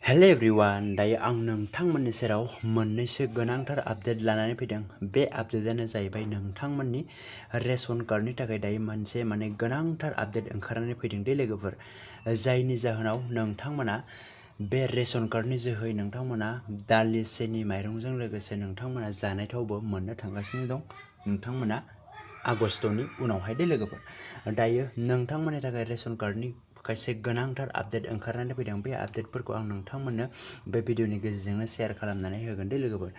Hello everyone दायो आं नोंथांमोननि सेराव मोननैसो गोनांथार आपडेट लानानै फैदों। बे आपडेटआनो जाहैबाय नोंथांमोननि रेशन कार्डनि थाखाय दायो मोनसे गोनांथार आपडेट ओंखारनानै फैदों दे लोगोफोर, जायनि जाहोनाव नोंथांमोना बे रेशन कार्डनि जोहै नोंथांमोना दालि सेनि माइरंजों लोगोसे नोंथांमोना जानाय थावबो मोननो थांगासिनो दं। नोंथांमोना आगस्टनि उनावहाय दे लोगोफोर, दायो नोंथांमोननि थाखाय रेशन कार्डनि खायसे गोनांथार आपडेट ओंखारनानै फैदों। बे आपडेटफोरखौ आं नोंथांमोननो बे भिडिअनि गेजेरजोंनो शेयार खालामनानै होगोन दे लोगोफोर।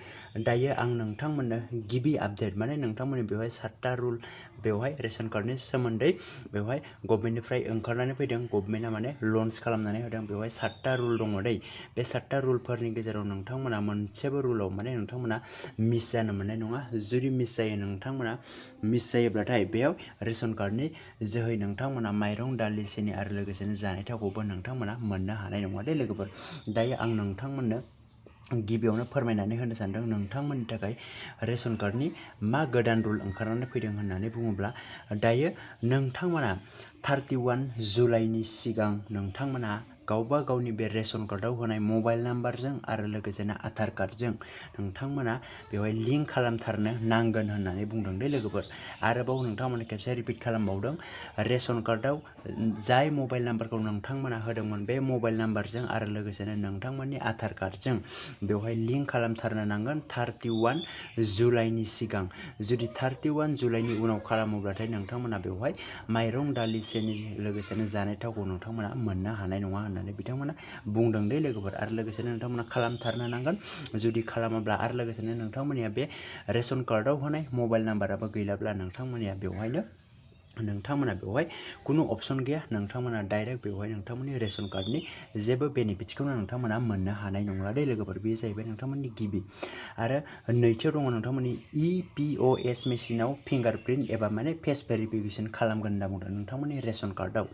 दायो आं नोंथांमोननो गिबि आपडेट नोंथांमोननि बेवहाय 7टा रुल, बेवहाय रेशन कार्डनि सोमोन्दै बेवहाय गभर्नमेन्टनिफ्राय ओंखारनानै फैदों। गभर्नमेन्टआ लन्च खालामनानै होदों। बेवहाय 7टा रुल दङ दै। बे 7टा रुलफोरनि गेजेराव नोंथांमोना मोनसेबो रुलाव नोंथांमोना मिस जानो मोननाय नङा। जुदि मिस जायो, नोंथांमोना मिस जायोब्लाथाय बेयाव रेशन कार्डनि जोहै नोंथांमोना माइरं दालि सेनि आरो लोगोसेनो जानाय थावखौबो नोंथांमोना मोननो हानाय नङा दे लोगोफोर। दायो आं नोंथांमोननो गिबियावनो फोरमायनानै होनो सानदों नोंथांमोननि थाखाय रेशन कार्डनि मा गोदान रुल ओंखारनानै फैदों होननानै बुङोब्ला, दायो नोंथांमोना 31 जुलाइनि सिगां नोंथांमोना गावबा गावनि बे रेशन कार्डआव होनाय मबाइल नाम्बारजों आरो लोगोसेनो आधार कार्डजों नोंथांमोना बेवहाय लिंक खालामथारनो नांगोन होननानै बुंदों दे लोगोफोर। आरोबाव नोंथांमोना खेबसे रिपिट खालामबावदों, रेशन कार्डआव जाय मबाइल नाम्बारखौ नोंथांमोना होदोंमोन बे मबाइल नाम्बारजों आरो लोगोसेनो नोंथांमोननि आधार कार्डजों बेवहाय लिंक खालामथारनो नांगोन 31 जुलाइनि सिगां। जुदि 31 जुलाइनि उनाव खालामोब्लाथाय नोंथांमोना बेवहाय माइरं दालि सेनि लोगोसेनो जानाय थावखौ नोंथांमोना मोननो हानाय नङा होननानै बिथांमोना बुंदों दे लोगोफोर। आरो लोगोसेनो नोंथांमोना खालामथारनो नांगोन। जुदि खालामाब्ला आरो लोगोसेनो नोंथांमोननिया बे रेशन कार्डआव होनाय मबाइल नाम्बाराबो गैलाब्ला नोंथांमोना बेवहाय कुनु अपसन गैया। नोंथांमोना डाइरेक्ट बेवहाय नोंथांमोननि रेशन कार्डनि जेबो बेनिफिट्सखौनो नोंथांमोना मोननो हानाय नंला दे लोगोफोर। बे जाहैबाय नोंथांमोननि गिबि। आरो नैथियाव दङ नोंथांमोननि EPOS मेसिनाव फिंगारप्रिन्ट एबा फेस भेरिफिकेसन खालामगोन होनना बुंदों। नोंथांमोननि रेशन कार्डआव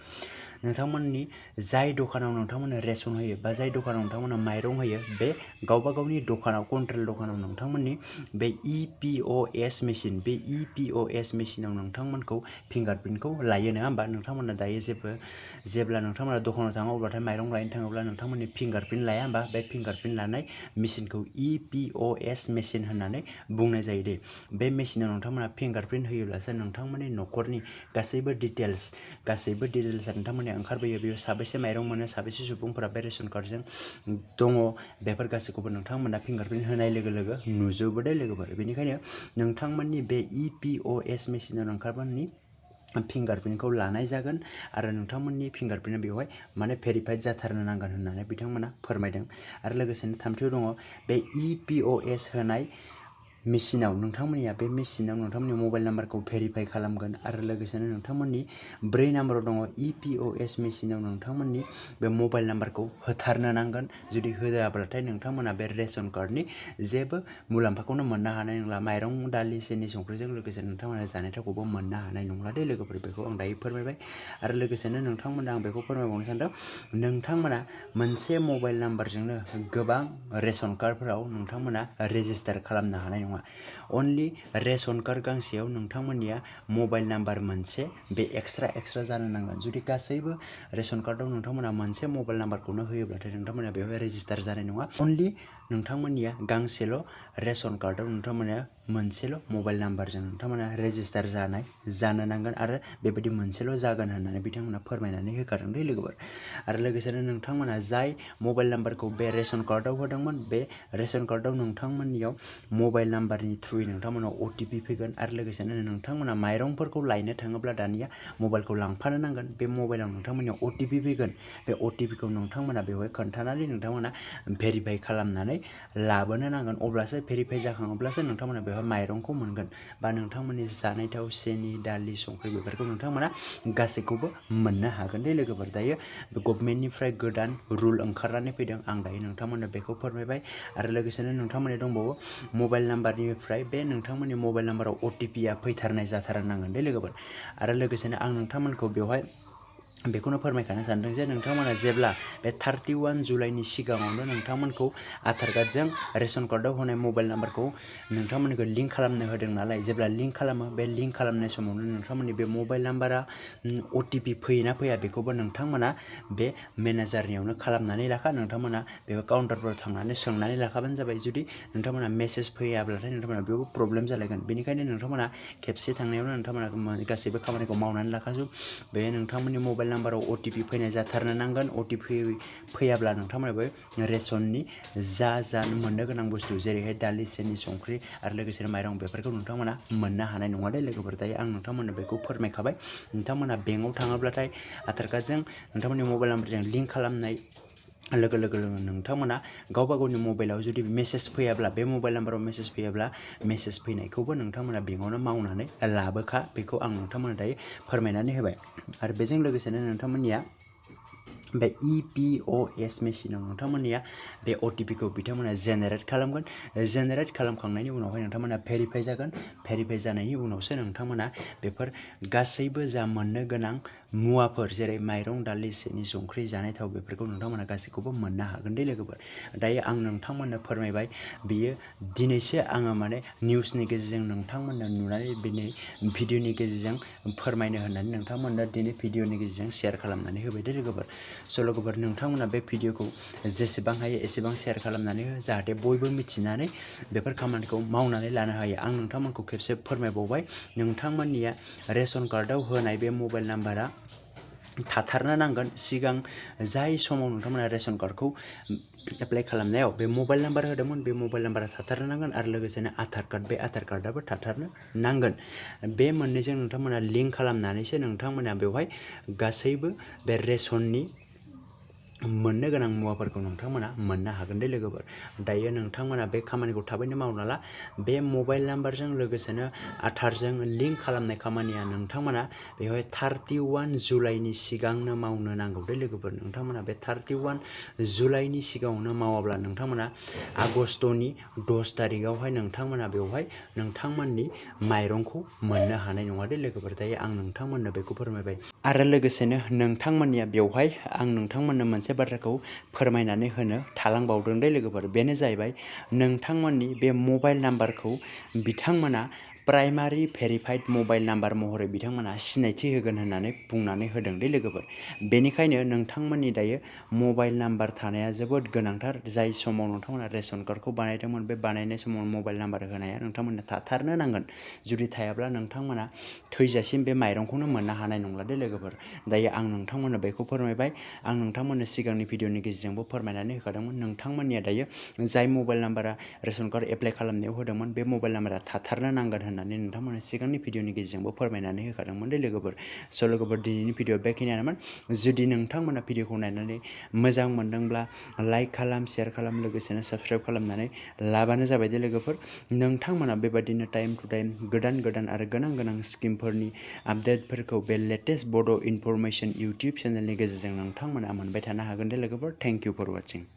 नोंथांमोननि जाय दखानाव नोंथांमोननो रेशन होयो बा जाय दखानाव नोंथांमोननो माइरं होयो, बे गावबा गावनि दखानाव कन्ट्रेल दखानाव नोंथांमोननि बे EPOS मेसिन, बे EPOS मेसिनाव नोंथांमोनखौ फिंगारप्रिन्टखौ लायो, नङा होमबा? नोंथांमोना दायो जेब्ला नोंथांमोना दखानाव थाङो अब्लाथाय माइरं लायनो थाङोब्ला नोंथांमोननि फिंगारप्रिन्ट लाया होमबा? बे फिंगारप्रिन्ट लानाय मेसिनखौ EPOS मेसिन होननानै बुंनाय जायो दे। बे मेसिनाव नोंथांमोना फिंगारप्रिन्ट होयोब्लासो नोंथांमोननि न'खरनि गासैबो डिटेल्सआ नोंथांमोननिया ओंखारबोयो। बेयाव साबेसे माइरं मोनो, साबेसे सुबुंफोरा बे रेशन कार्डजों दङ, बेफोर गासैखौबो नोंथांमोना फिंगारप्रिन्ट होनाय लोगो लोगो नुजोबो दे लोगोफोर। बेनिखायनो नोंथांमोननि बे EPOS मेसिनाव नोंथांमोननि फिंगारप्रिन्टखौ लानाय जागोन आरो नोंथांमोननि फिंगारप्रिन्टआ बेवहाय भेरिफाइड जाथारनो नांगोन होननानै बिथांमोना फोरमायदों। आरो लोगोसेनो थामथियाव दङ, बे EPOS होनाय मेसिनाव नोंथांमोननिया बे मेसिनाव नोंथांमोननि मबाइल नाम्बारखौ भेरिफाइ खालामगोन। आरो लोगोसेनो नोंथांमोननि 4 नाम्बाराव दङ, EPOS मेसिनाव नोंथांमोननि बे मबाइल नाम्बारखौ होथारनो नांगोन। जुदि होआब्लाथाय नोंथांमोना बे रेशन कार्डनि जेबो मुलाम्फाखौनो मोननो हानाय नंला। माइरं दालि सेनि संख्रिजों लोगोसे नोंथांमोना जानाय थावखौबो मोननो हानाय नंला दे लोगोफोर। बेखौ आं दायो फोरमायबाय। आरो लोगोसेनो नोंथांमोना आं बेखौ फोरमायबावनो सानदों, नोंथांमोना मोनसे मबाइल नाम्बारजोंनो गोबां रेशन कार्डफोराव नोंथांमोना रेजिस्टार खालामनो हानाय नङा। अनलि रेशन कार्ड गांसेयाव नोंथांमोननिया मबाइल नाम्बार मोनसे बे एक्सट्रा जानो नांगोन। जुदि गासैबो रेशन कार्डआव नोंथांमोना मोनसे मबाइल नाम्बारखौनो होयोब्लाथाय नोंथांमोना बेवहाय रेजिस्टार जानाय नङा। अनलि नोंथांमोननिया गांसेल' रेशन कार्डआव नोंथांमोना मोनसेल' मबाइल नाम्बारजों नोंथांमोना रेजिस्टार जानो नांगोन। आरो बेबायदि मोनसेल' जागोन होननानै बिथांमोना फोरमायनानै होखादों दे लोगोफोर। आरो लोगोसेनो नोंथांमोना जाय मबाइल नाम्बारखौ बे रेशन कार्डआव होदोंमोन, बे रेशन कार्डआव नोंथांमोननियाव मबाइल नाम्बारनि थ्रुयै नोंथांमोनाव OTP फैगोन। आरो लोगोसेनो नोंथांमोना माइरंफोरखौ लायनो थाङोब्ला दानिया मबाइलखौ लांफानो नांगोन। बे मबाइलाव नोंथांमोननियाव OTP फैगोन। बे OTPखौ नोंथांमोना बेवहाय खोन्थानानै नोंथांमोना भेरिफाइ खालामनानै लाबोनो नांगोन। अब्लासो भेरिफाइ जाखाङोब्लासो नोंथांमोना बेवहाय माइरंखौ मोनगोन बा नोंथांमोननि जानाय थाव, सेनि, दालि, संख्रि बेफोरखौ नोंथांमोना गासैखौबो मोननो हागोन दे लोगोफोर। दायो गभर्नमेन्टनिफ्राय गोदान रुल ओंखारनानै फैदों। आं दायो नोंथांमोननो बेखौ फोरमायबाय। आरो लोगोसेनो नोंथांमोननि दंबावो, मबाइल नाम्बारनिफ्राय बे नोंथांमोननि मबाइल नाम्बाराव OTPआ फैथारनाय जाथारनांगोन दे लोगोफोर। आरो लोगोसेनो आं नोंथांमोनखौ बेवहाय बेखौनो फोरमायखानो सानदों जे नोंथांमोना जेब्ला बे 31 जुलाइनि सिगाङावनो नोंथांमोनखौ आधार कार्डजों रेशन कार्डआव होनाय मबाइल नाम्बारखौ नोंथांमोनखौ लिंक खालामनो होदों नालाय, जेब्ला लिंक खालामो बे लिंक खालामनाय समावनो नोंथांमोननि बे मबाइल नाम्बारा OTP फैयोना फैया बेखौबो नोंथांमोना बे मेनेजारनियावनो खालामनानै लाखा। नोंथांमोना बेखौ काउन्टारफोराव थांनानै सोंनानै लाखाबानो जाबाय। जुदि नोंथांमोना मेसेज फैयाब्लाथाय नोंथांमोना बेयावबो प्रब्लेम जालायगोन। बेनिखायनो नोंथांमोना खेबसे थांनायावनो नोंथांमोना गासैबो खामानिखौ मावनानै लाखाजोब। बे नोंथांमोननि मबाइल नाम्बाराव OTP फैनाय जाथारनो नांगोन। OTP फैयाब्ला नोंथांमोनाबो रेशननि जा मोननो गोनां बुस्थु जेरैहाय दालि, सिनि, संख्रि आरो लोगोसे माइरं बेफोरखौ नोंथांमोना मोननो हानाय नङा दे लोगोफोर। दायो आं नोंथांमोननो बेखौ फोरमायखाबाय। नोंथांमोना बेंकआव थाङोब्लाथाय आधार कार्डजों नोंथांमोननि मबाइल नाम्बारजों लिंक खालामनाय लोगो लोगो नोंथांमोना गावबा गावनि मबाइलाव जुदि मेसेज फैयाब्ला, बे मबाइल नाम्बाराव मेसेज फैयाब्ला मेसेज फैनायखौबो नोंथांमोना बेंकआवनो मावनानै लाबोखा। बेखौ आं नोंथांमोननो दायो फोरमायनानै होबाय। आरो बेजों लोगोसेनो नोंथांमोननिया बे EPOS मेसिनाव नोंथांमोननिया बे OTPखौ बिथांमोना जेनेरेट खालामगोन। जेनेरेट खालामखांनायनि उनावहाय नोंथांमोना भेरिफाइ जागोन। भेरिफाइ जानायनि उनावसो नोंथांमोना बेफोर गासैबो जा मोननो गोनां मुवाफोर जेरै माइरं, दालि, सिनि, संख्रि, जानाय थाव बेफोरखौ नोंथांमोना गासैखौबो मोननो हागोन दे लोगोफोर। दायो आं नोंथांमोननो फोरमायबाय। बियो दिनैसो आङो माने निउसनि गेजेरजों नोंथांमोननो नुनानै दिनै भिडिअनि गेजेरजों फोरमायनो होननानै नोंथांमोननो दिनै भिडिअनि गेजेरजों शेयार खालामनानै होबाय दे लोगोफोर। स' लोगोफोर नोंथांमोना बे भिडिअखौ जेसेबां हायो एसेबां शेयार खालामनानै हो, जाहाथे बयबो मिथिनानै बेफोर खामानिखौ मावनानै लानो हायो। आं नोंथांमोनखौ खेबसे फोरमायबावबाय, नोंथांमोननिया रेशन कार्डआव होनाय बे मबाइल नाम्बारा थाथारनो नांगोन। सिगां जाय समाव नोंथांमोना रेशन कार्डखौ एप्लाइ खालामनायाव बे मबाइल नाम्बार होदोंमोन, बे मबाइल नाम्बारा थाथारनो नांगोन आरो लोगोसेनो आधार कार्ड, बे आधार कार्डआबो थाथारनो नांगोन। बे मोननैजों नोंथांमोना लिंक खालामनानैसो नोंथांमोना बेवहाय गासैबो बे रेशननि मोननो गोनां मुवाफोरखौ नोंथांमोना मोननो हागोन दे लोगोफोर। दायो नोंथांमोना बे खामानिखौ थाबैनो मावना ला। बे मबाइल नाम्बारजों लोगोसेनो आधारजों लिंक खालामनाय खामानिया नोंथांमोना बेवहाय 31 जुलाइनि सिगांनो मावनो नांगौ दे लोगोफोर। नोंथांमोना बे 31 जुलाइनि सिगाङावनो मावाब्ला नोंथांमोना आगष्टनि 10 तारिखआवहाय नोंथांमोना बेवहाय नोंथांमोननि माइरंखौ मोननो हानाय नङा दे लोगोफोर। दायो आं नोंथांमोननो बेखौ फोरमायबाय। आरो लोगोसेनो नोंथांमोननिया बेवहाय आं नोंथांमोननो मोनसे बाथ्राखौ फोरमायनानै होनो थालांबावदों दे लोगोफोर। बेनो जाहैबाय नोंथांमोननि बे मबाइल नाम्बारखौ बिथांमोना प्राइमारि भेरिफाइड मबाइल नाम्बार महरै बिथांमोना सिनायथि होगोन होननानै बुंनानै होदों दे लोगोफोर। बेनिखायनो नोंथांमोननि दायो मबाइल नाम्बार थानाया जोबोद गोनांथार। जाय समाव नोंथांमोना रेशन कार्डखौ बानायदोंमोन, बे बानायनाय समाव मबाइल नाम्बार होनाया नोंथांमोननो थाथारनो नांगोन। जुदि थायाब्ला नोंथांमोना थैजासिम बे माइरंखौनो मोननो हानाय नंला दे लोगोफोर। दायो आं नोंथांमोननो बेखौ फोरमायबाय। आं नोंथांमोननो सिगांनि भिडिअनि गेजेरजोंबो फोरमायनानै होखादोंमोन। नोंथांमोननिया दायो जाय मबाइल नाम्बारा रेशन कार्ड एप्लाइ खालामनायाव होदोंमोन, बे मबाइल नाम्बारा थाथारनो नांगोन होननानै नोंथांमोननो सिगांनि भिडिअनि गेजेरजोंबो फोरमायनानै होखादोंमोन दे लोगोफोर। स' लोगोफोर दिनैनि भिडिअ बेखिनियानोमोन। जुदि नोंथांमोना भिडिअखौ नायनानै मोजां मोनदोंब्ला लाइक खालाम, शेयार खालाम, लोगोसेनो साबस्क्राइब खालामनानै लाबानो जाबाय दे लोगोफोर। नोंथांमोना बेबायदिनो टाइम टु टाइम गोदान गोदान आरो गोनां गोनां स्किमफोरनि आपडेटफोरखौ बे लेटेस्ट बड' इनफरमेसन इउटुब चेनेलनि गेजेरजों नोंथांमोना मोनबाय थानो हागोन दे लोगोफोर। Thank you for वाचिं।